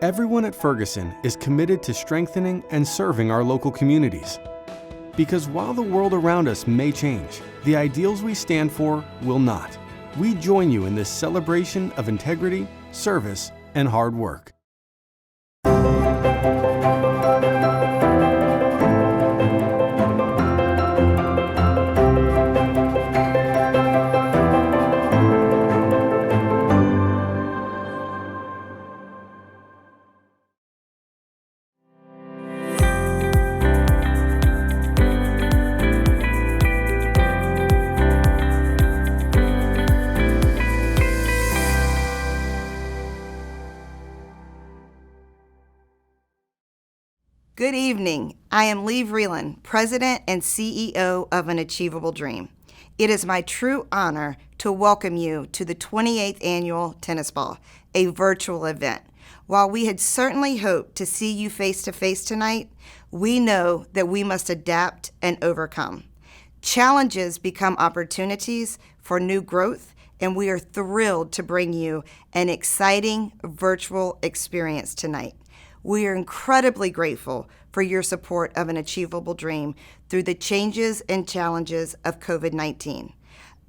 Everyone at Ferguson is committed to strengthening and serving our local communities. Because while the world around us may change, the ideals we stand for will not. We join you in this celebration of integrity, service, and hard work. Good evening. I am Lee Vreeland, President and CEO of An Achievable Dream. It is my true honor to welcome you to the 28th Annual Tennis Ball, a virtual event. While we had certainly hoped to see you face-to-face tonight, we know that we must adapt and overcome. Challenges become opportunities for new growth, and we are thrilled to bring you an exciting virtual experience tonight. We are incredibly grateful for your support of An Achievable Dream through the changes and challenges of COVID-19.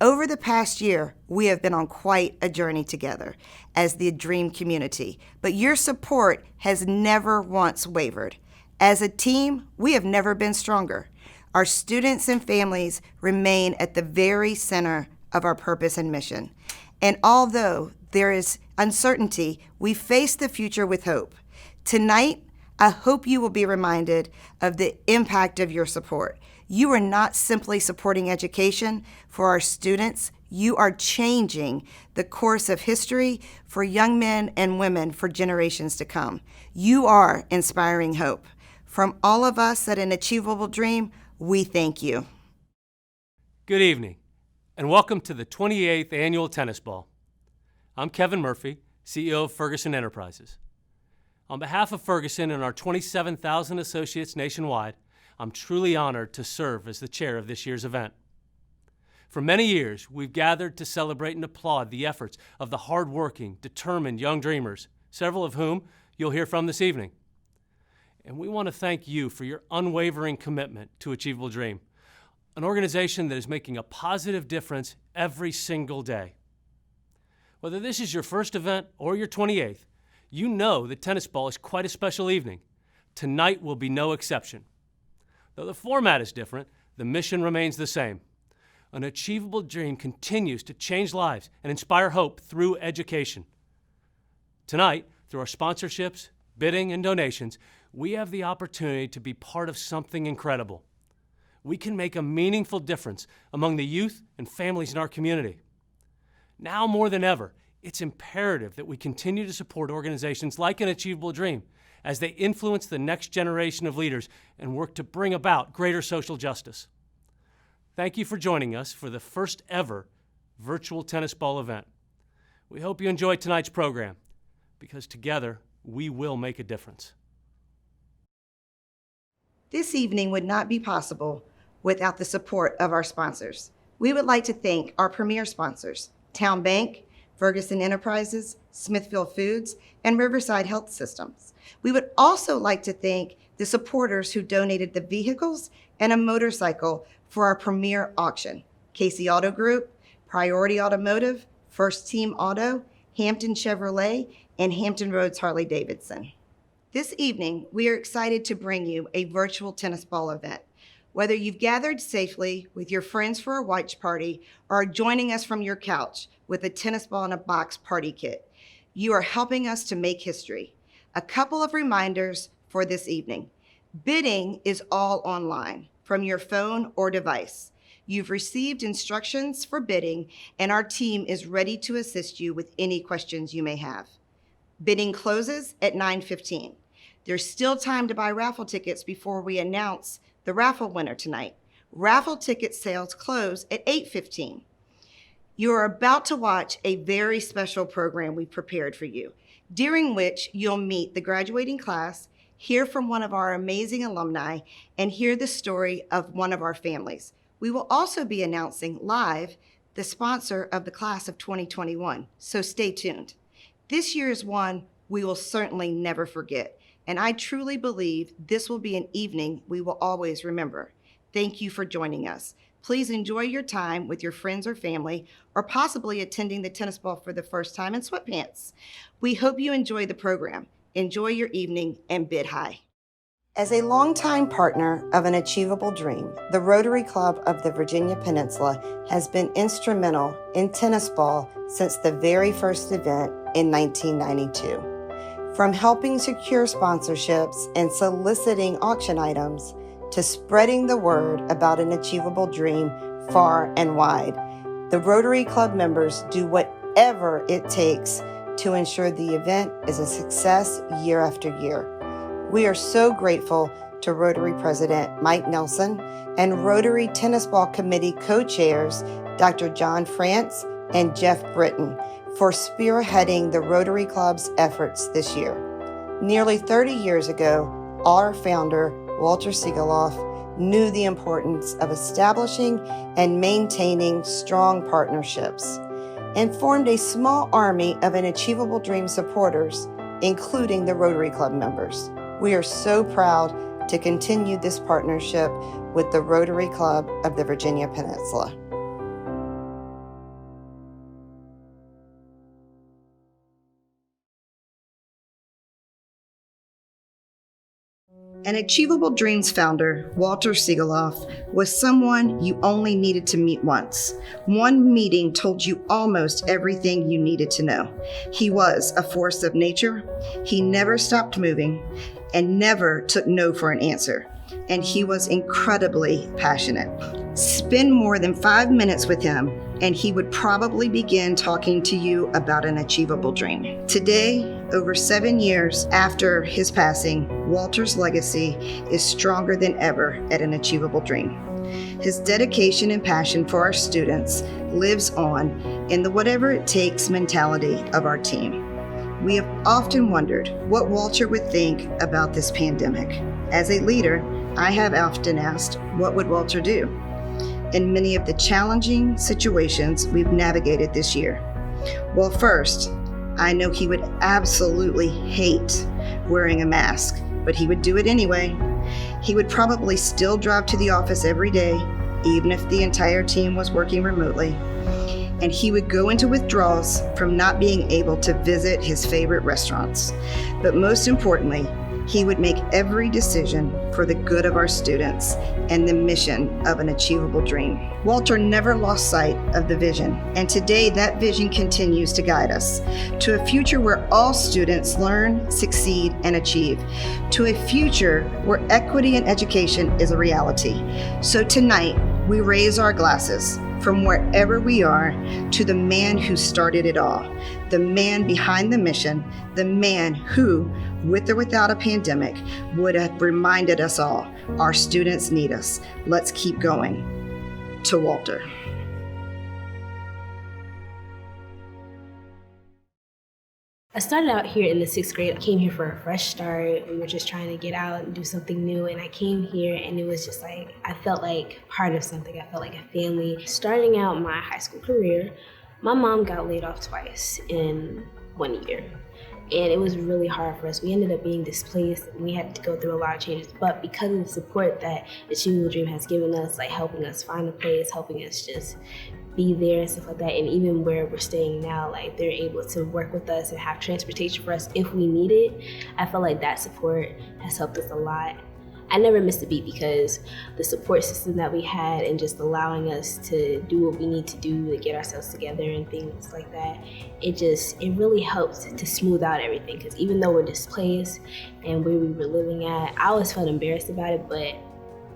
Over the past year, we have been on quite a journey together as the Dream community, but your support has never once wavered. As a team, we have never been stronger. Our students and families remain at the very center of our purpose and mission. And although there is uncertainty, we face the future with hope. Tonight, I hope you will be reminded of the impact of your support. You are not simply supporting education for our students, you are changing the course of history for young men and women for generations to come. You are inspiring hope. From all of us at An Achievable Dream, we thank you. Good evening, and welcome to the 28th Annual Tennis Ball. I'm Kevin Murphy, CEO of Ferguson Enterprises. On behalf of Ferguson and our 27,000 associates nationwide, I'm truly honored to serve as the chair of this year's event. For many years, we've gathered to celebrate and applaud the efforts of the hardworking, determined young dreamers, several of whom you'll hear from this evening. And we want to thank you for your unwavering commitment to Achievable Dream, an organization that is making a positive difference every single day. Whether this is your first event or your 28th, you know that Tennis Ball is quite a special evening. Tonight will be no exception. Though the format is different, the mission remains the same. An Achievable Dream continues to change lives and inspire hope through education. Tonight, through our sponsorships, bidding, and donations, we have the opportunity to be part of something incredible. We can make a meaningful difference among the youth and families in our community. Now more than ever, it's imperative that we continue to support organizations like An Achievable Dream as they influence the next generation of leaders and work to bring about greater social justice. Thank you for joining us for the first ever virtual tennis ball event. We hope you enjoy tonight's program, because together we will make a difference. This evening would not be possible without the support of our sponsors. We would like to thank our premier sponsors, Town Bank, Ferguson Enterprises, Smithfield Foods, and Riverside Health Systems. We would also like to thank the supporters who donated the vehicles and a motorcycle for our premier auction: Casey Auto Group, Priority Automotive, First Team Auto, Hampton Chevrolet, and Hampton Roads Harley-Davidson. This evening, we are excited to bring you a virtual tennis ball event. Whether you've gathered safely with your friends for a watch party or are joining us from your couch with a tennis ball in a box party kit, you are helping us to make history. A couple of reminders for this evening. Bidding is all online from your phone or device. You've received instructions for bidding, and our team is ready to assist you with any questions you may have. Bidding closes at 9:15. There's still time to buy raffle tickets before we announce the raffle winner tonight. Raffle ticket sales close at 8:15. You are about to watch a very special program we prepared for you, during which you'll meet the graduating class, hear from one of our amazing alumni, and hear the story of one of our families. We will also be announcing live the sponsor of the class of 2021, so stay tuned. This year's one we will certainly never forget. And I truly believe this will be an evening we will always remember. Thank you for joining us. Please enjoy your time with your friends or family, or possibly attending the tennis ball for the first time in sweatpants. We hope you enjoy the program. Enjoy your evening and bid high. As a longtime partner of An Achievable Dream, the Rotary Club of the Virginia Peninsula has been instrumental in tennis ball since the very first event in 1992. From helping secure sponsorships and soliciting auction items, to spreading the word about An Achievable Dream far and wide, the Rotary Club members do whatever it takes to ensure the event is a success year after year. We are so grateful to Rotary President Mike Nelson and Rotary Tennis Ball Committee co-chairs Dr. John France and Jeff Britton for spearheading the Rotary Club's efforts this year. Nearly 30 years ago, our founder, Walter Siegeloff, knew the importance of establishing and maintaining strong partnerships and formed a small army of An Achievable Dream supporters, including the Rotary Club members. We are so proud to continue this partnership with the Rotary Club of the Virginia Peninsula. An Achievable Dreams founder, Walter Siegeloff, was someone you only needed to meet once. One meeting told you almost everything you needed to know. He was a force of nature. He never stopped moving and never took no for an answer. And he was incredibly passionate. Spend more than 5 minutes with him, and he would probably begin talking to you about an achievable dream. Today, over 7 years after his passing, Walter's legacy is stronger than ever at An Achievable Dream. His dedication and passion for our students lives on in the whatever it takes mentality of our team. We have often wondered what Walter would think about this pandemic. As a leader, I have often asked, what would Walter do in many of the challenging situations we've navigated this year? Well, first, I know he would absolutely hate wearing a mask, but he would do it anyway. He would probably still drive to the office every day, even if the entire team was working remotely. And he would go into withdrawals from not being able to visit his favorite restaurants. But most importantly, he would make every decision for the good of our students and the mission of An Achievable Dream. Walter never lost sight of the vision, and today that vision continues to guide us to a future where all students learn, succeed, and achieve, to a future where equity in education is a reality. So tonight, we raise our glasses from wherever we are to the man who started it all, the man behind the mission, the man who, with or without a pandemic, would have reminded us all, our students need us. Let's keep going. To Walter. I started out here in the 6th grade. I came here for a fresh start. We were just trying to get out and do something new. And I came here and it was just like, I felt like part of something. I felt like a family. Starting out my high school career, my mom got laid off twice in 1 year. And it was really hard for us. We ended up being displaced and we had to go through a lot of changes. But because of the support that Achievable Dream has given us, like helping us find a place, helping us just be there and stuff like that, and even where we're staying now, like they're able to work with us and have transportation for us if we need it. I feel like that support has helped us a lot. I never missed a beat because the support system that we had and just allowing us to do what we need to do to get ourselves together and things like that, it really helped to smooth out everything. Because even though we're displaced and where we were living at, I always felt embarrassed about it,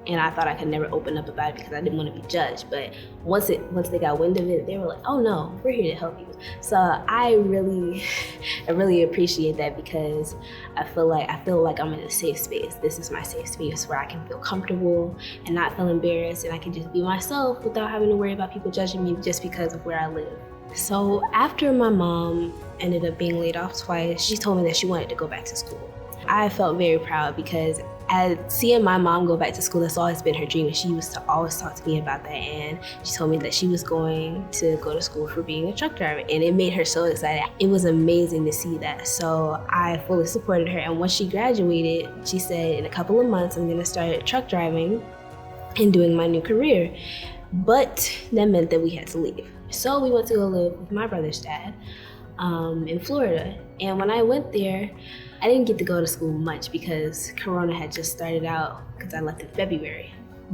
and I thought I could never open up about it because I didn't want to be judged. But once they got wind of it, they were like, oh no, we're here to help you. So I really appreciate that because I feel like I'm in a safe space. This is my safe space where I can feel comfortable and not feel embarrassed, and I can just be myself without having to worry about people judging me just because of where I live. So after my mom ended up being laid off twice, she told me that she wanted to go back to school. I felt very proud because Seeing my mom go back to school, that's always been her dream, and she used to always talk to me about that. And she told me that she was going to go to school for being a truck driver, and it made her so excited. It was amazing to see that. So I fully supported her, and once she graduated, she said, in a couple of months, I'm gonna start truck driving and doing my new career. But that meant that we had to leave. So we went to go live with my brother's dad in Florida. And when I went there, I didn't get to go to school much because Corona had just started out because I left in February.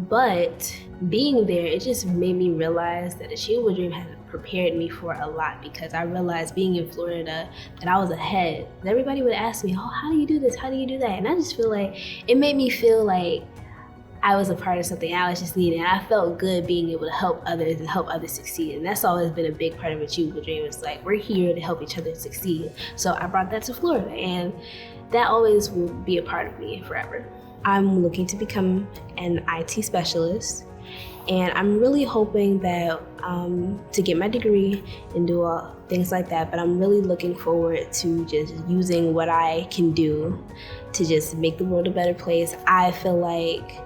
But being there, it just made me realize that Achievable Dream had prepared me for a lot, because I realized being in Florida that I was ahead. Everybody would ask me, oh, how do you do this? How do you do that? And I just feel like it made me feel like I was a part of something I was just needed. And I felt good being able to help others and help others succeed. And that's always been a big part of Achievable Dream. It's like, we're here to help each other succeed. So I brought that to Florida, and that always will be a part of me forever. I'm looking to become an IT specialist, and I'm really hoping that to get my degree and do all things like that, but I'm really looking forward to just using what I can do to just make the world a better place. I feel like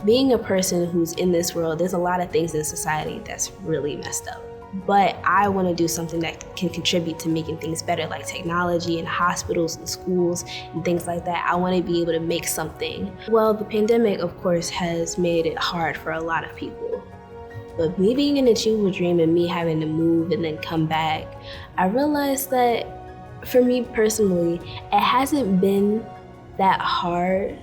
being a person who's in this world, there's a lot of things in society that's really messed up. But I want to do something that can contribute to making things better, like technology and hospitals and schools and things like that. I want to be able to make something. Well, the pandemic, of course, has made it hard for a lot of people. But me being an Achievable Dream and me having to move and then come back, I realized that for me personally, it hasn't been that hard,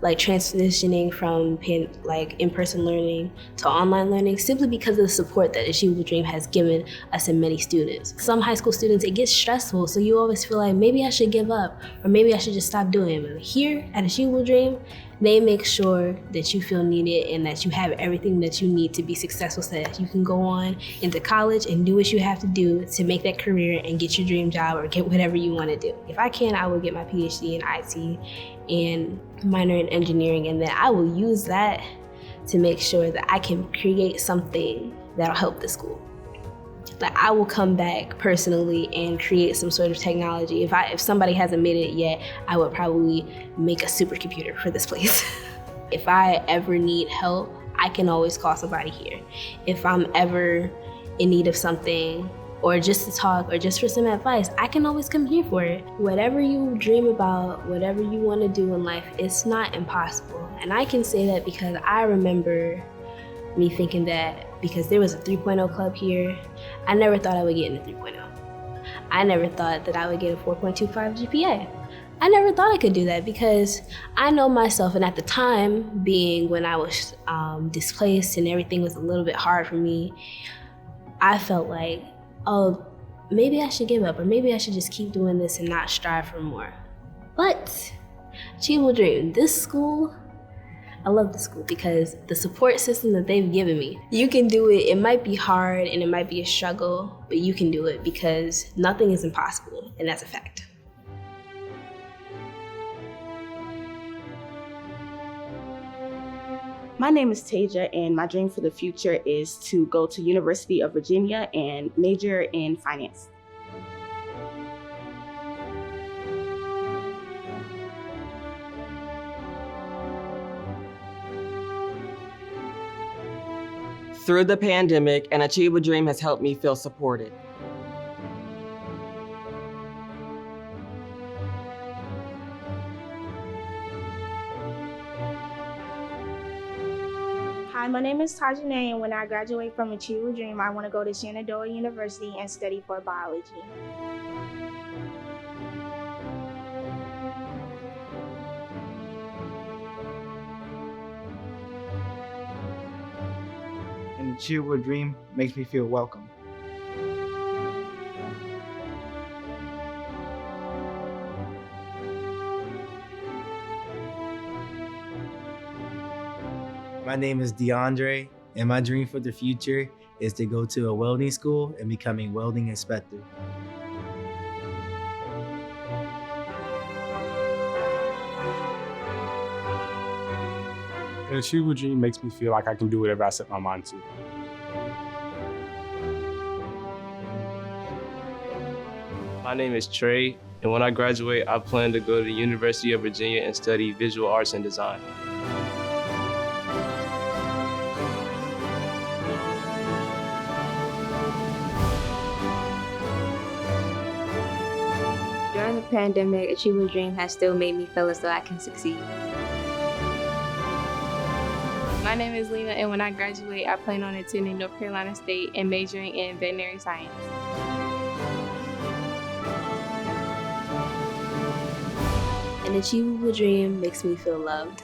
like transitioning from in-person learning to online learning, simply because of the support that Achievable Dream has given us and many students. Some high school students, it gets stressful, so you always feel like maybe I should give up, or maybe I should just stop doing it. But here at Achievable Dream, they make sure that you feel needed and that you have everything that you need to be successful, so that you can go on into college and do what you have to do to make that career and get your dream job or get whatever you want to do. If I can, I will get my PhD in IT and minor in engineering, and then I will use that to make sure that I can create something that'll help the school. Like, I will come back personally and create some sort of technology. If somebody hasn't made it yet, I would probably make a supercomputer for this place. If I ever need help, I can always call somebody here. If I'm ever in need of something, or just to talk, or just for some advice, I can always come here for it. Whatever you dream about, whatever you want to do in life, it's not impossible. And I can say that because I remember me thinking that because there was a 3.0 club here, I never thought I would get in a 3.0. I never thought that I would get a 4.25 GPA. I never thought I could do that, because I know myself, and at the time, being when I was displaced and everything was a little bit hard for me, I felt like, oh, maybe I should give up, or maybe I should just keep doing this and not strive for more. But Achievable Dream, this school, I love the school because the support system that they've given me, you can do it. It might be hard and it might be a struggle, but you can do it, because nothing is impossible, and that's a fact. My name is Taja, and my dream for the future is to go to University of Virginia and major in finance. Through the pandemic, an Achievable Dream has helped me feel supported. Hi, my name is Tajane, and when I graduate from Achievable Dream, I want to go to Shenandoah University and study for biology. An Achievable Dream makes me feel welcome. My name is DeAndre, and my dream for the future is to go to a welding school and become a welding inspector. An Achievable Dream makes me feel like I can do whatever I set my mind to. My name is Trey, and when I graduate, I plan to go to the University of Virginia and study visual arts and design. During the pandemic, Achieve a Dream has still made me feel as though I can succeed. My name is Lena, and when I graduate, I plan on attending North Carolina State and majoring in veterinary science. An achievable dream makes me feel loved.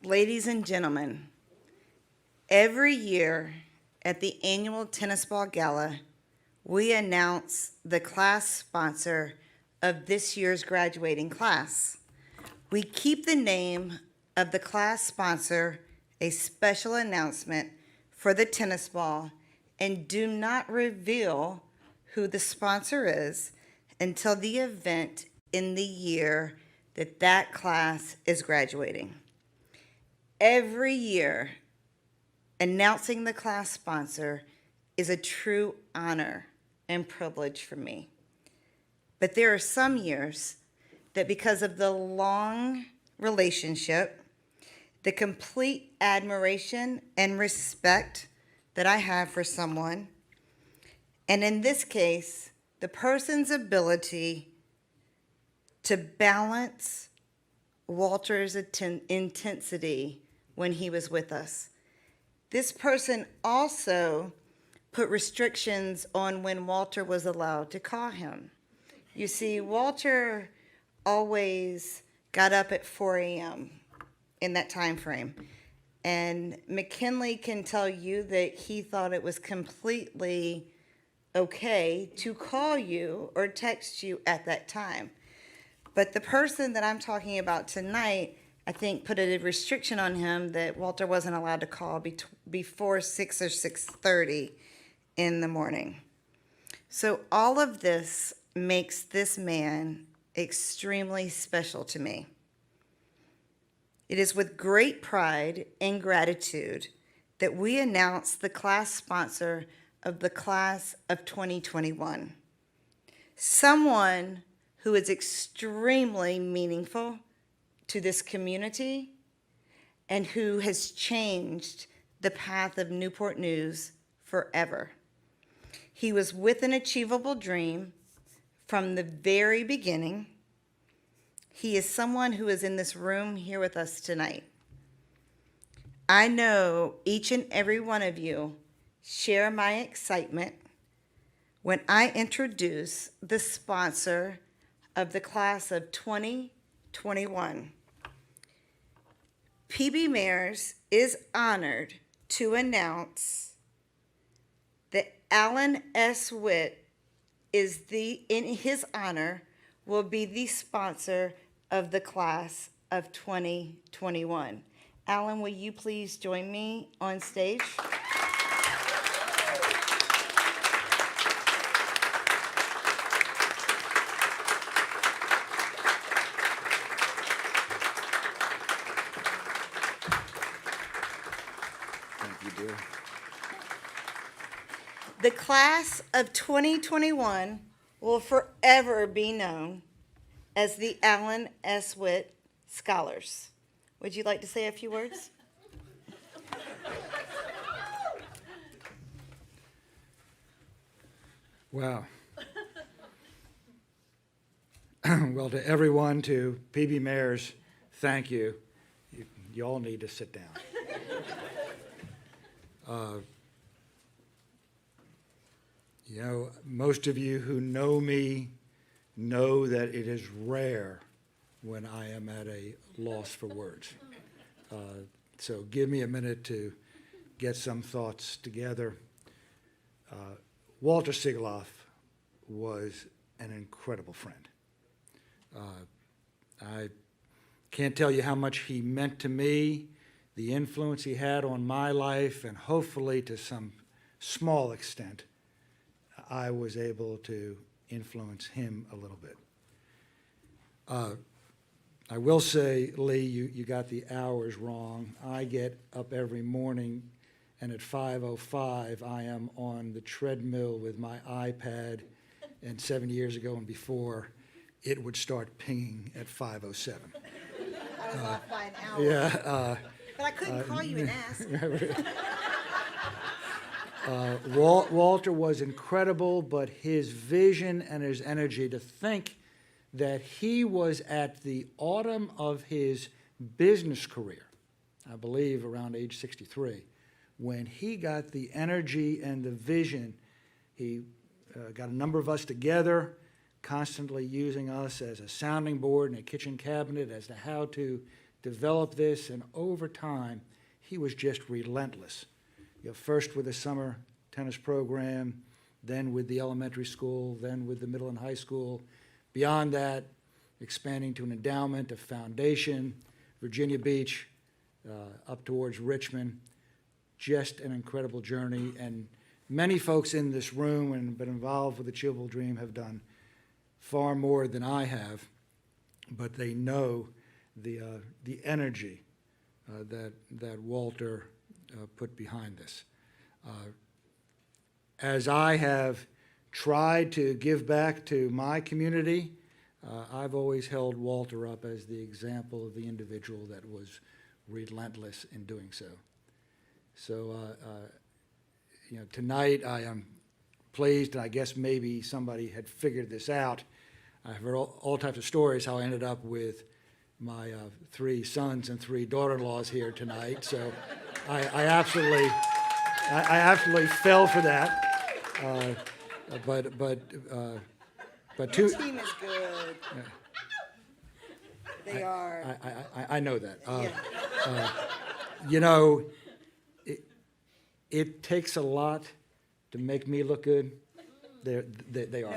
Ladies and gentlemen, every year at the annual Tennis Ball Gala, we announce the class sponsor of this year's graduating class. We keep the name of the class sponsor a special announcement for the tennis ball and do not reveal who the sponsor is until the event in the year that that class is graduating. Every year, announcing the class sponsor is a true honor and privilege for me. But there are some years that because of the long relationship, the complete admiration and respect that I have for someone, and in this case, the person's ability to balance Walter's intensity when he was with us. This person also put restrictions on when Walter was allowed to call him. You see, Walter always got up at 4 a.m. in that time frame. And McKinley can tell you that he thought it was completely okay to call you or text you at that time. But the person that I'm talking about tonight, I think, put a restriction on him that Walter wasn't allowed to call before 6 or 6:30 in the morning. So all of this makes this man extremely special to me. It is with great pride and gratitude that we announce the class sponsor of the class of 2021. Someone who is extremely meaningful to this community and who has changed the path of Newport News forever. He was with an achievable dream from the very beginning. He is someone who is in this room here with us tonight. I know each and every one of you share my excitement when I introduce the sponsor of the class of 2021. PB Mayors is honored to announce that Alan S. Witt in his honor, will be the sponsor of the class of 2021. Alan, will you please join me on stage? Thank you, dear. The class of 2021 will forever be known as the Alan S. Witt Scholars. Would you like to say a few words? Wow. Well, to everyone, to PB Mayors, thank you. You all need to sit down. You know, most of you who know me know that it is rare when I am at a loss for words. So give me a minute to get some thoughts together. Walter Sigaloff was an incredible friend. I can't tell you how much he meant to me, the influence he had on my life, and hopefully to some small extent, I was able to influence him a little bit. I will say, Lee, you got the hours wrong. I get up every morning, and at 5:05, I am on the treadmill with my iPad, and 7 years ago and before, it would start pinging at 5:07. I was off by an hour. Yeah. But I couldn't call you and ask. Walter was incredible, but his vision and his energy, to think that he was at the autumn of his business career, I believe around age 63, when he got the energy and the vision. He got a number of us together, constantly using us as a sounding board and a kitchen cabinet as to how to develop this, and over time, he was just relentless. You know, first with the summer tennis program, then with the elementary school, then with the middle and high school. Beyond that, expanding to an endowment, a foundation, Virginia Beach, up towards Richmond. Just an incredible journey, and many folks in this room and been involved with the Chilwell Dream have done far more than I have, but they know the energy that Walter put behind this. As I have tried to give back to my community, I've always held Walter up as the example of the individual that was relentless in doing so. So, you know, tonight I am pleased, and I guess maybe somebody had figured this out. I've heard all types of stories how I ended up with my 3 sons and 3 daughter-in-laws here tonight. So I absolutely fell for that. But Your team is good. They are. I know that. Yeah. You know, it takes a lot to make me look good. They are No,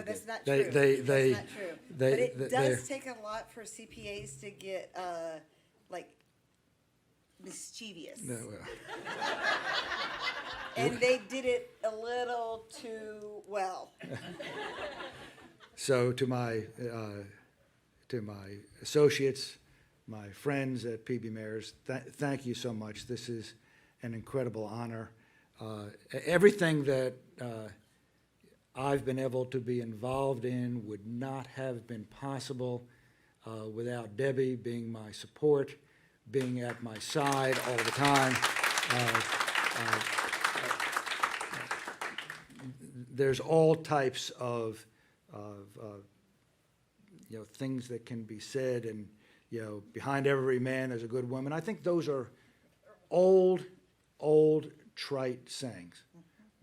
that's good. not true. That's not true. But it they're- does take a lot for CPAs to get, like, mischievous. No, well. And they did it a little too well. So to my associates, my friends at PB Mayors, thank you so much. This is an incredible honor. Everything that I've been able to be involved in would not have been possible without Debbie being my support, being at my side all the time. There's all types of you know, things that can be said, and you know, behind every man there's a good woman. I think those are old trite sayings.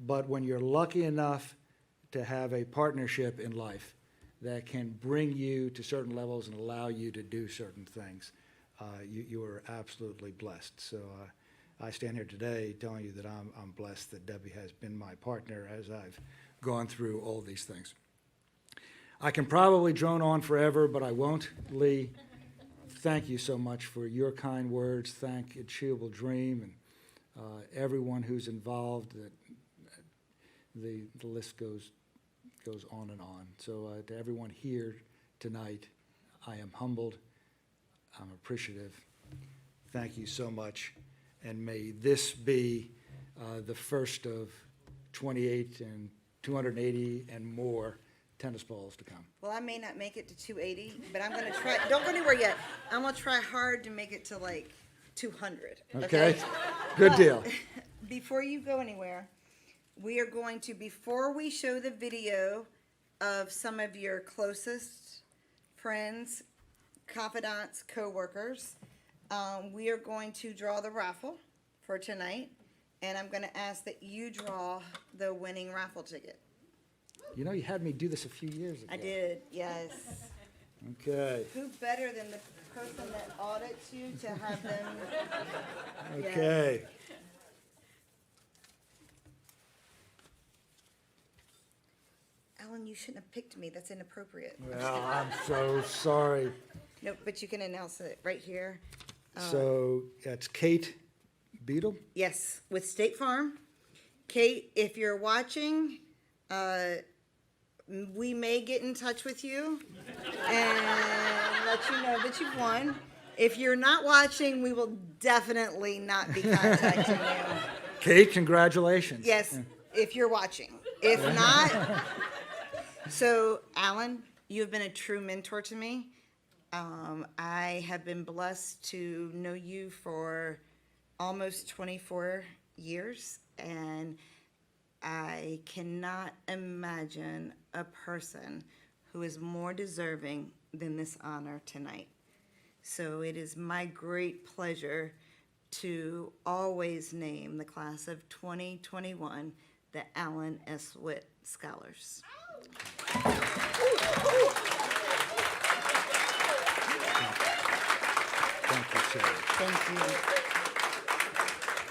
But when you're lucky enough to have a partnership in life that can bring you to certain levels and allow you to do certain things, you are absolutely blessed. So I stand here today telling you that I'm blessed that Debbie has been my partner as I've gone through all these things. I can probably drone on forever, but I won't. Lee, thank you so much for your kind words. Thank Achievable Dream and everyone who's involved. The list goes on and on. So to everyone here tonight, I am humbled. I'm appreciative. Thank you so much. And may this be the first of 28 and 280 and more tennis balls to come. Well, I may not make it to 280, but I'm going to try. Don't go anywhere yet. I'm going to try hard to make it to like 200. Okay? Good deal. Before you go anywhere, we are going to, before we show the video of some of your closest friends, confidants, co-workers, we are going to draw the raffle for tonight, and I'm going to ask that you draw the winning raffle ticket. You know, you had me do this a few years ago. I did, yes. Okay. Who better than the person that audits you to have them? Okay. Yes. Alan, you shouldn't have picked me. That's inappropriate. Well, I'm so sorry. No, but you can announce it right here. So that's Kate Beadle? Yes, with State Farm. Kate, if you're watching, we may get in touch with you and let you know that you've won. If you're not watching, we will definitely not be contacting you. Kate, congratulations. Yes, if you're watching. If not, so Alan, you have been a true mentor to me. I have been blessed to know you for almost 24 years, and I cannot imagine a person who is more deserving than this honor tonight. So it is my great pleasure to always name the class of 2021 the Alan S. Witt Scholars. Thank you, Sarah. Thank you.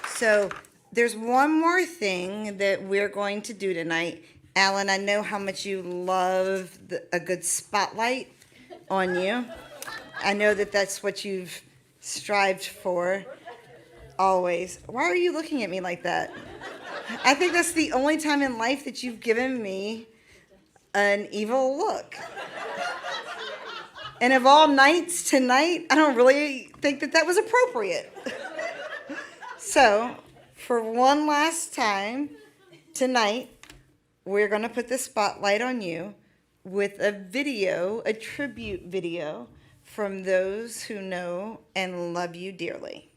So there's one more thing that we're going to do tonight. Alan, I know how much you love a good spotlight on you. I know that that's what you've strived for always. Why are you looking at me like that? I think that's the only time in life that you've given me an evil look. And of all nights, tonight, I don't really think that that was appropriate. So, for one last time, tonight, we're going to put the spotlight on you with a video, a tribute video, from those who know and love you dearly.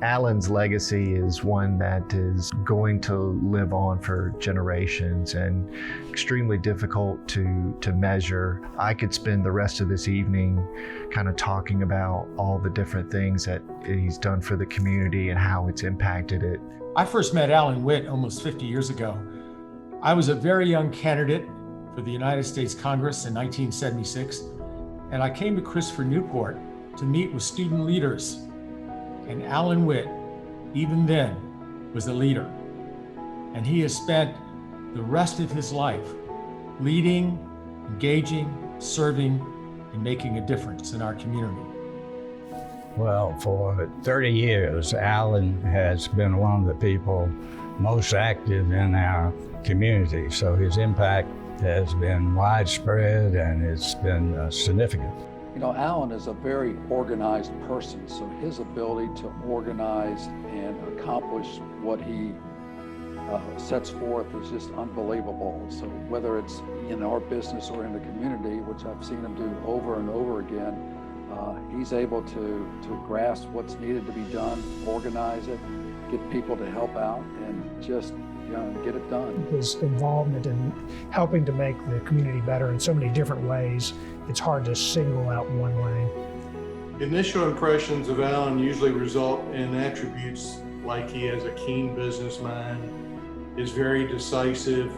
Alan's legacy is one that is going to live on for generations and extremely difficult to measure. I could spend the rest of this evening kind of talking about all the different things that he's done for the community and how it's impacted it. I first met Alan Witt almost 50 years ago. I was a very young candidate for the United States Congress in 1976, and I came to Christopher Newport to meet with student leaders. And Alan Witt, even then, was a leader. And he has spent the rest of his life leading, engaging, serving, and making a difference in our community. Well, for 30 years, Alan has been one of the people most active in our community. So his impact has been widespread and it's been significant. You know, Alan is a very organized person, so his ability to organize and accomplish what he sets forth is just unbelievable. So whether it's in our business or in the community, which I've seen him do over and over again, he's able to grasp what's needed to be done, organize it, get people to help out, and just get it done. His involvement in helping to make the community better in so many different ways, it's hard to single out one way. Initial impressions of Alan usually result in attributes like he has a keen business mind, is very decisive,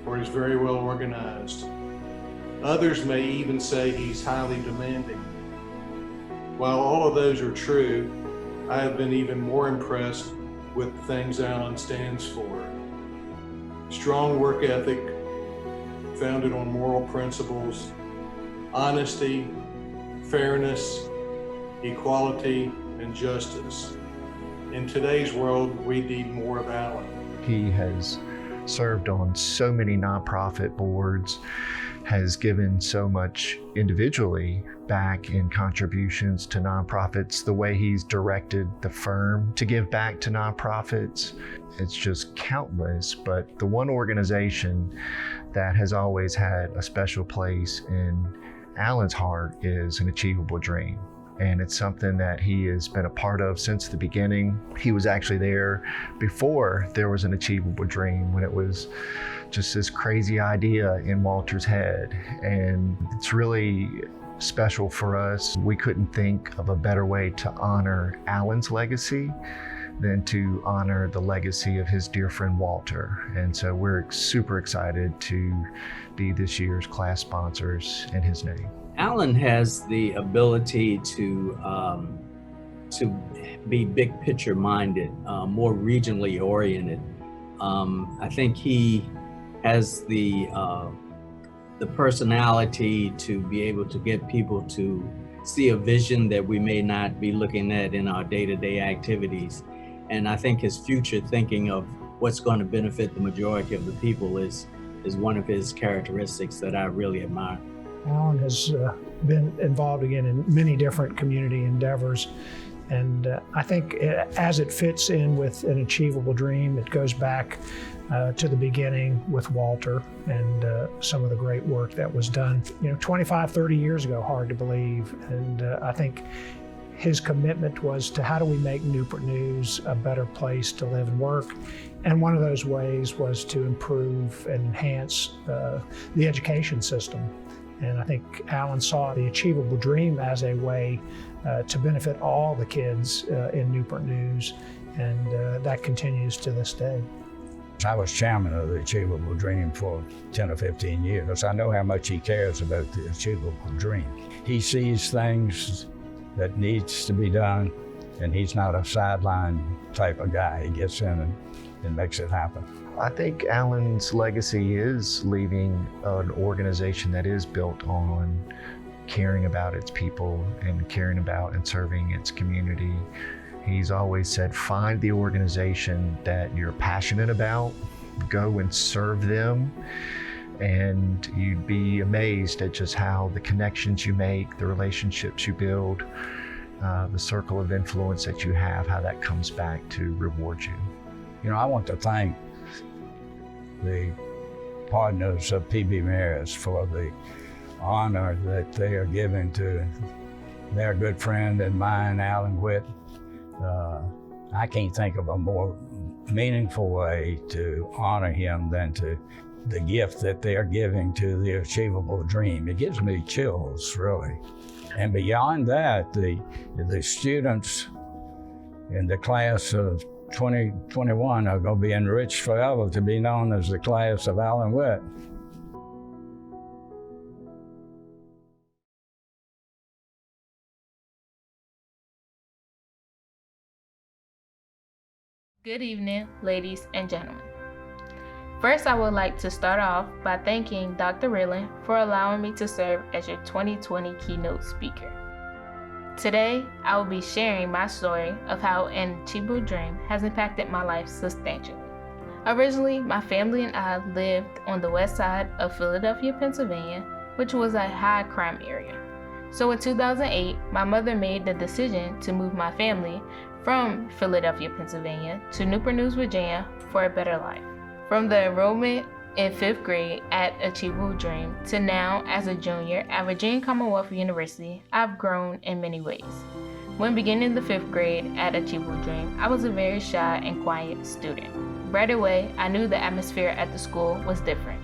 or is very well organized. Others may even say he's highly demanding. While all of those are true, I have been even more impressed with the things Alan stands for. Strong work ethic, founded on moral principles, honesty, fairness, equality, and justice. In today's world, we need more of Alan. He has served on so many nonprofit boards, has given so much individually back in contributions to nonprofits, the way he's directed the firm to give back to nonprofits. It's just countless, but the one organization that has always had a special place in Alan's heart is An Achievable Dream. And it's something that he has been a part of since the beginning. He was actually there before there was An Achievable Dream, when it was just this crazy idea in Walter's head. And it's really special for us. We couldn't think of a better way to honor Alan's legacy than to honor the legacy of his dear friend Walter. And so we're super excited to be this year's class sponsors in his name. Alan has the ability to be big picture minded, more regionally oriented. I think he has the personality to be able to get people to see a vision that we may not be looking at in our day-to-day activities. And I think his future thinking of what's going to benefit the majority of the people is one of his characteristics that I really admire. Alan has been involved again in many different community endeavors. And I think as it fits in with An Achievable Dream, it goes back to the beginning with Walter and some of the great work that was done, 25, 30 years ago, hard to believe. And I think his commitment was to how do we make Newport News a better place to live and work. And one of those ways was to improve and enhance the education system. And I think Alan saw the Achievable Dream as a way to benefit all the kids in Newport News, and that continues to this day. I was chairman of the Achievable Dream for 10 or 15 years. I know how much he cares about the Achievable Dream. He sees things that needs to be done, and he's not a sideline type of guy. He gets in and makes it happen. I think Alan's legacy is leaving an organization that is built on caring about its people and caring about and serving its community. He's always said, find the organization that you're passionate about, go and serve them, and you'd be amazed at just how the connections you make, the relationships you build, the circle of influence that you have, how that comes back to reward you. I want to thank the partners of PB Mares for the honor that they are giving to their good friend and mine, Alan Witt. I can't think of a more meaningful way to honor him than to the gift that they are giving to the Achievable Dream. It gives me chills, really. And beyond that, the students in the class of 2021 are going to be enriched forever to be known as the class of Alan Witt. Good evening, ladies and gentlemen. First, I would like to start off by thanking Dr. Rillen for allowing me to serve as your 2020 keynote speaker. Today, I will be sharing my story of how An Achievable Dream has impacted my life substantially. Originally, my family and I lived on the west side of Philadelphia, Pennsylvania, which was a high crime area. So in 2008, my mother made the decision to move my family from Philadelphia, Pennsylvania to Newport News, Virginia for a better life. From the enrollment in 5th grade at Achievable Dream to now as a junior at Virginia Commonwealth University, I've grown in many ways. When beginning the 5th grade at Achievable Dream, I was a very shy and quiet student. Right away, I knew the atmosphere at the school was different.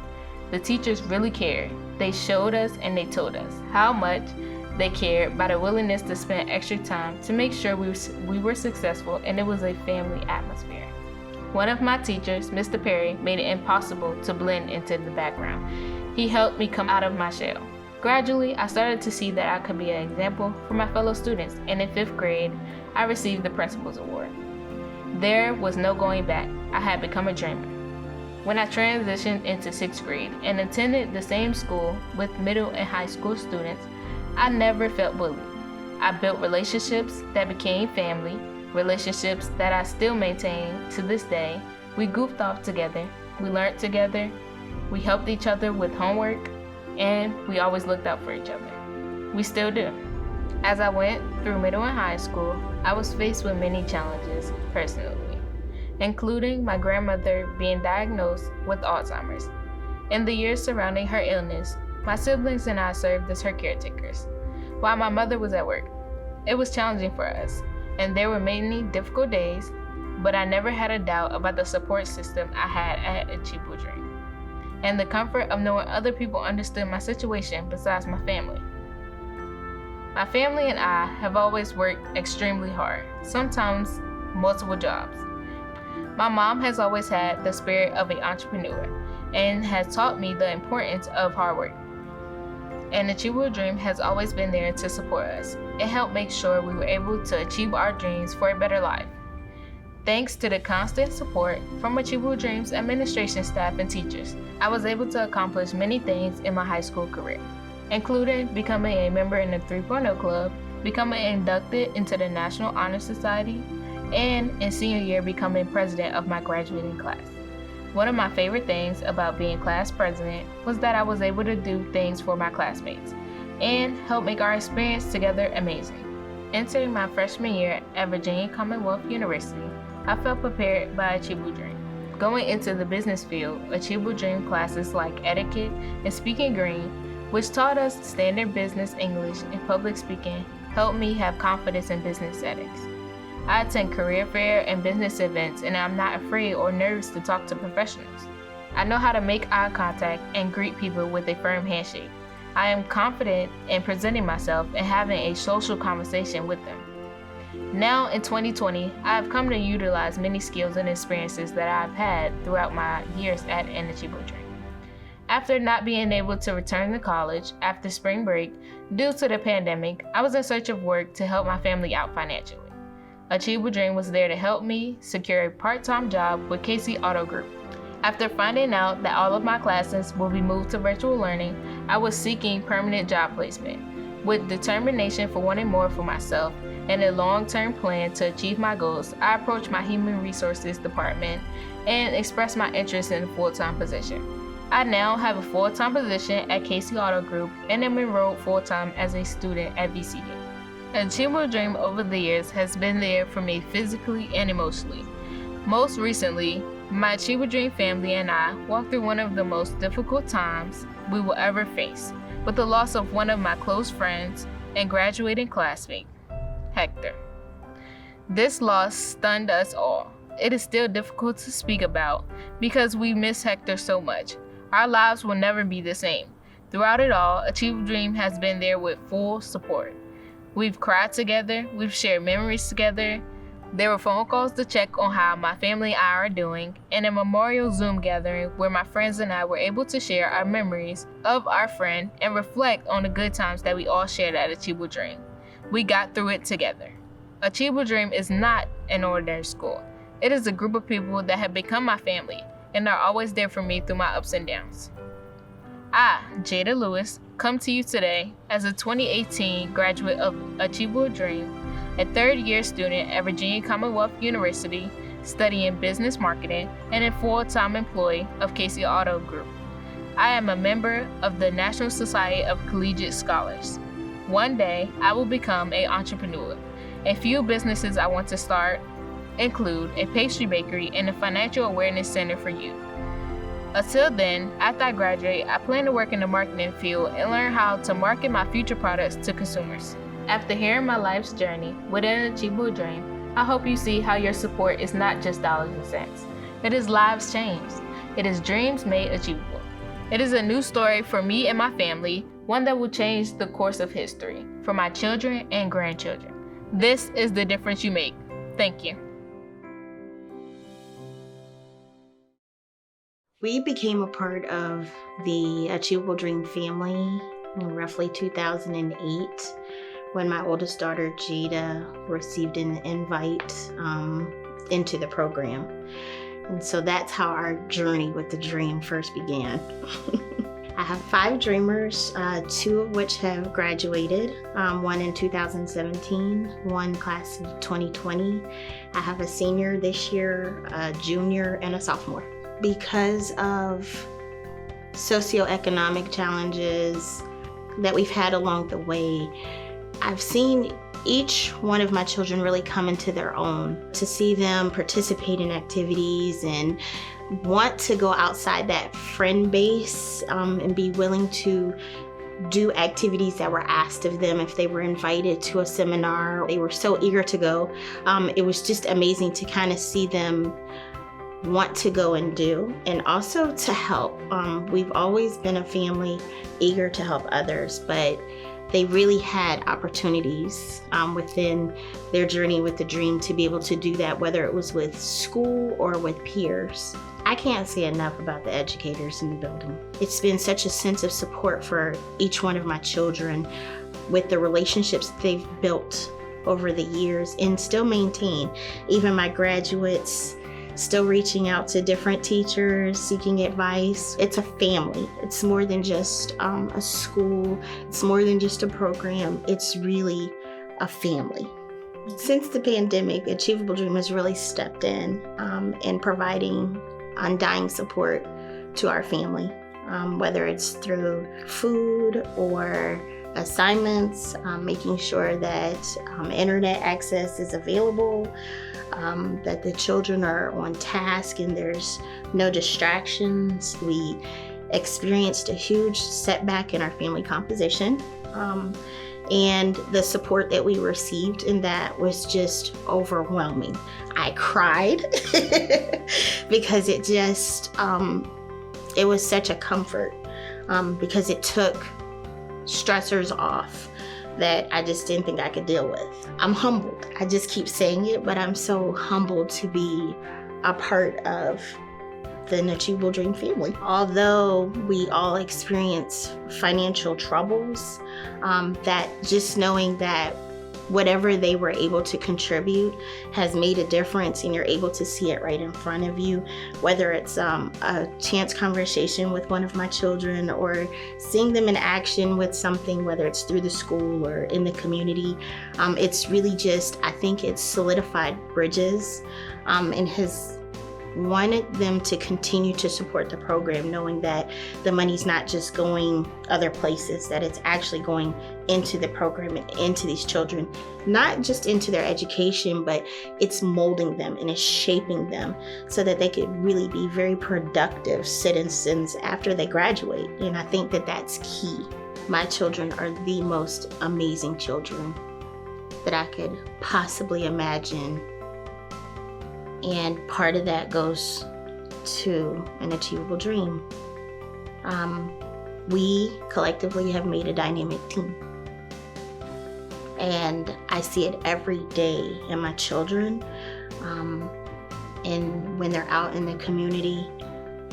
The teachers really cared. They showed us and they told us how much They cared by the willingness to spend extra time to make sure we were successful, and it was a family atmosphere. One of my teachers, Mr. Perry, made it impossible to blend into the background. He helped me come out of my shell. Gradually, I started to see that I could be an example for my fellow students, and in 5th grade, I received the Principal's Award. There was no going back. I had become a dreamer. When I transitioned into 6th grade and attended the same school with middle and high school students, I never felt bullied. I built relationships that became family, relationships that I still maintain to this day. We goofed off together, we learned together, we helped each other with homework, and we always looked out for each other. We still do. As I went through middle and high school, I was faced with many challenges personally, including my grandmother being diagnosed with Alzheimer's. In the years surrounding her illness, my siblings and I served as her caretakers, while my mother was at work. It was challenging for us, and there were many difficult days, but I never had a doubt about the support system I had at Achievable Dream, and the comfort of knowing other people understood my situation besides my family. My family and I have always worked extremely hard, sometimes multiple jobs. My mom has always had the spirit of an entrepreneur and has taught me the importance of hard work. And Achievable Dream has always been there to support us. It helped make sure we were able to achieve our dreams for a better life. Thanks to the constant support from Achievable Dream's administration staff and teachers, I was able to accomplish many things in my high school career, including becoming a member in the 3.0 Club, becoming inducted into the National Honor Society, and in senior year becoming president of my graduating class. One of my favorite things about being class president was that I was able to do things for my classmates and help make our experience together amazing. Entering my freshman year at Virginia Commonwealth University, I felt prepared by Achievable Dream. Going into the business field, Achievable Dream classes like Etiquette and Speaking Green, which taught us standard business English and public speaking, helped me have confidence in business ethics. I attend career fair and business events, and I'm not afraid or nervous to talk to professionals. I know how to make eye contact and greet people with a firm handshake. I am confident in presenting myself and having a social conversation with them. Now in 2020, I have come to utilize many skills and experiences that I've had throughout my years at an Achievable Dream. After not being able to return to college after spring break due to the pandemic, I was in search of work to help my family out financially. Achievable Dream was there to help me secure a part-time job with Casey Auto Group. After finding out that all of my classes will be moved to virtual learning, I was seeking permanent job placement. With determination for wanting more for myself and a long-term plan to achieve my goals, I approached my Human Resources department and expressed my interest in a full-time position. I now have a full-time position at Casey Auto Group and am enrolled full-time as a student at VCU. Achievable Dream over the years has been there for me physically and emotionally. Most recently, my Achievable Dream family and I walked through one of the most difficult times we will ever face, with the loss of one of my close friends and graduating classmate, Hector. This loss stunned us all. It is still difficult to speak about because we miss Hector so much. Our lives will never be the same. Throughout it all, Achievable Dream has been there with full support. We've cried together, we've shared memories together. There were phone calls to check on how my family and I are doing, and a memorial Zoom gathering where my friends and I were able to share our memories of our friend and reflect on the good times that we all shared at Achievable Dream. We got through it together. Achievable Dream is not an ordinary school. It is a group of people that have become my family and are always there for me through my ups and downs. I, Jada Lewis, come to you today as a 2018 graduate of Achievable Dream, a third-year student at Virginia Commonwealth University studying business marketing, and a full-time employee of Casey Auto Group. I am a member of the National Society of Collegiate Scholars. One day, I will become an entrepreneur. A few businesses I want to start include a pastry bakery and a financial awareness center for youth. Until then, after I graduate, I plan to work in the marketing field and learn how to market my future products to consumers. After hearing my life's journey with an Achievable Dream, I hope you see how your support is not just dollars and cents. It is lives changed. It is dreams made achievable. It is a new story for me and my family, one that will change the course of history for my children and grandchildren. This is the difference you make. Thank you. We became a part of the Achievable Dream family in roughly 2008 when my oldest daughter, Jada, received an invite into the program. And so that's how our journey with the dream first began. I have 5 dreamers, 2 of which have graduated, one in 2017, one class of 2020. I have a senior this year, a junior, and a sophomore. Because of socioeconomic challenges that we've had along the way, I've seen each one of my children really come into their own, to see them participate in activities and want to go outside that friend base and be willing to do activities that were asked of them. If they were invited to a seminar, they were so eager to go. It was just amazing to kind of see them want to go and do, and also to help. We've always been a family eager to help others, but they really had opportunities within their journey with the dream to be able to do that, whether it was with school or with peers. I can't say enough about the educators in the building. It's been such a sense of support for each one of my children with the relationships they've built over the years and still maintain. Even my graduates, still reaching out to different teachers, seeking advice. It's a family. It's more than just a school. It's more than just a program. It's really a family. Since the pandemic, Achievable Dream has really stepped in providing undying support to our family, whether it's through food or assignments, making sure that internet access is available, that the children are on task and there's no distractions. We experienced a huge setback in our family composition, and the support that we received in that was just overwhelming. I cried because it just, it was such a comfort because it took stressors off that I just didn't think I could deal with. I'm humbled. I just keep saying it, but I'm so humbled to be a part of the Achievable Dream family. Although we all experience financial troubles, that just knowing that whatever they were able to contribute has made a difference, and you're able to see it right in front of you, whether it's a chance conversation with one of my children or seeing them in action with something, whether it's through the school or in the community. It's really just, I think it's solidified bridges and has wanted them to continue to support the program, knowing that the money's not just going other places, that it's actually going into the program and into these children, not just into their education, but it's molding them and it's shaping them so that they could really be very productive citizens after they graduate. And I think that that's key. My children are the most amazing children that I could possibly imagine. And part of that goes to an Achievable Dream. We collectively have made a dynamic team. And I see it every day in my children, and when they're out in the community,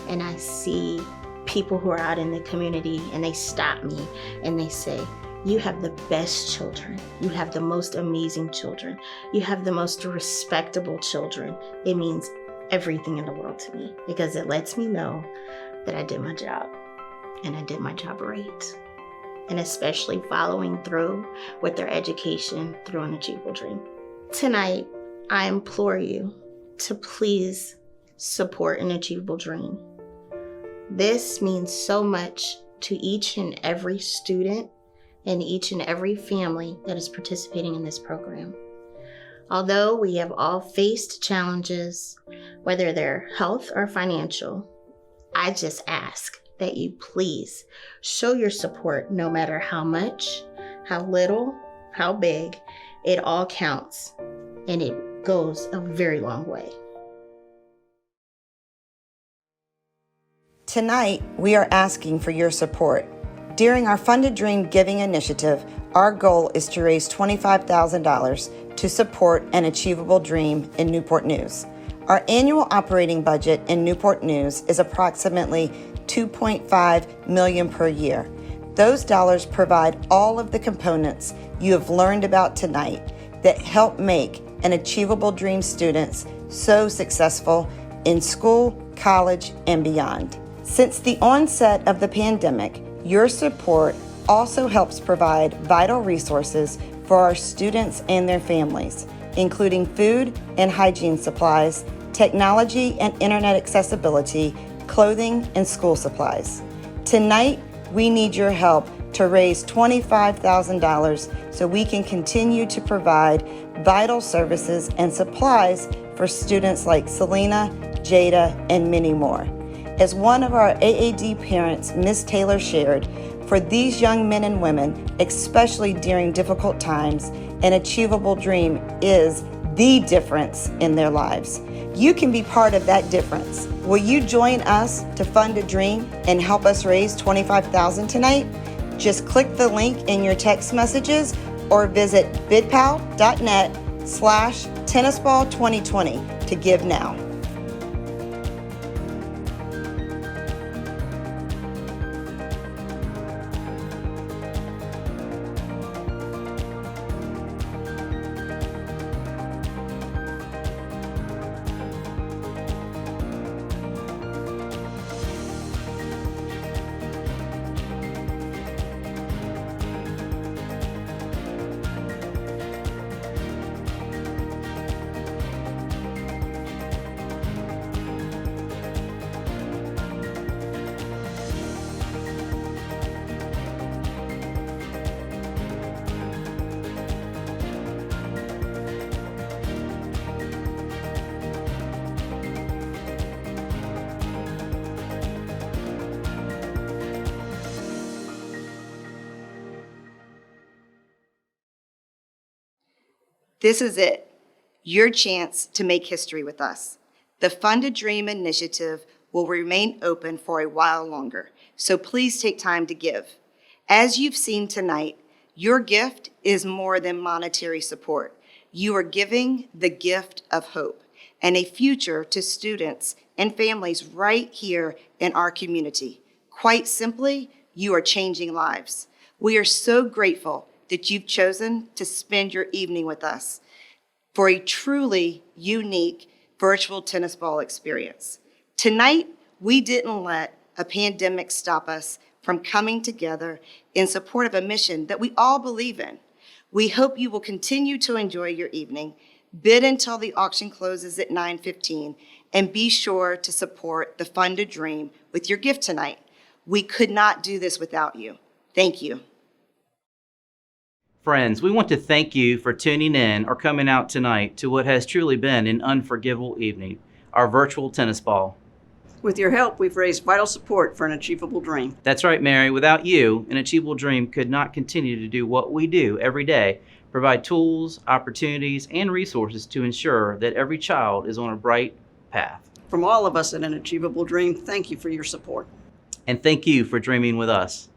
and I see people who are out in the community and they stop me and they say, "You have the best children. You have the most amazing children. You have the most respectable children." It means everything in the world to me because it lets me know that I did my job and I did my job right. And especially following through with their education through an Achievable Dream. Tonight, I implore you to please support an Achievable Dream. This means so much to each and every student and each and every family that is participating in this program. Although we have all faced challenges, whether they're health or financial, I just ask that you please show your support, no matter how much, how little, how big. It all counts, and it goes a very long way. Tonight, we are asking for your support. During our Fund a Dream Giving Initiative, our goal is to raise $25,000 to support an achievable dream in Newport News. Our annual operating budget in Newport News is approximately $2.5 million per year. Those dollars provide all of the components you have learned about tonight that help make an achievable dream students so successful in school, college, and beyond. Since the onset of the pandemic, your support also helps provide vital resources for our students and their families, including food and hygiene supplies, technology and internet accessibility, clothing, and school supplies. Tonight, we need your help to raise $25,000 so we can continue to provide vital services and supplies for students like Selena, Jada, and many more. As one of our AAD parents, Ms. Taylor, shared, for these young men and women, especially during difficult times, an achievable dream is the difference in their lives. You can be part of that difference. Will you join us to fund a dream and help us raise $25,000 tonight? Just click the link in your text messages or visit bidpal.net/tennisball2020 to give now. This is it, your chance to make history with us. The Fund a Dream initiative will remain open for a while longer, so please take time to give. As you've seen tonight, your gift is more than monetary support. You are giving the gift of hope and a future to students and families right here in our community. Quite simply, you are changing lives. We are so grateful that you've chosen to spend your evening with us for a truly unique virtual tennis ball experience. Tonight, we didn't let a pandemic stop us from coming together in support of a mission that we all believe in. We hope you will continue to enjoy your evening, bid until the auction closes at 9:15, and be sure to support the Fund a Dream with your gift tonight. We could not do this without you. Thank you. Friends, we want to thank you for tuning in or coming out tonight to what has truly been an unforgettable evening, our virtual tennis ball. With your help, we've raised vital support for an achievable dream. That's right, Mary. Without you, an achievable dream could not continue to do what we do every day, provide tools, opportunities, and resources to ensure that every child is on a bright path. From all of us at an achievable dream, thank you for your support. And thank you for dreaming with us.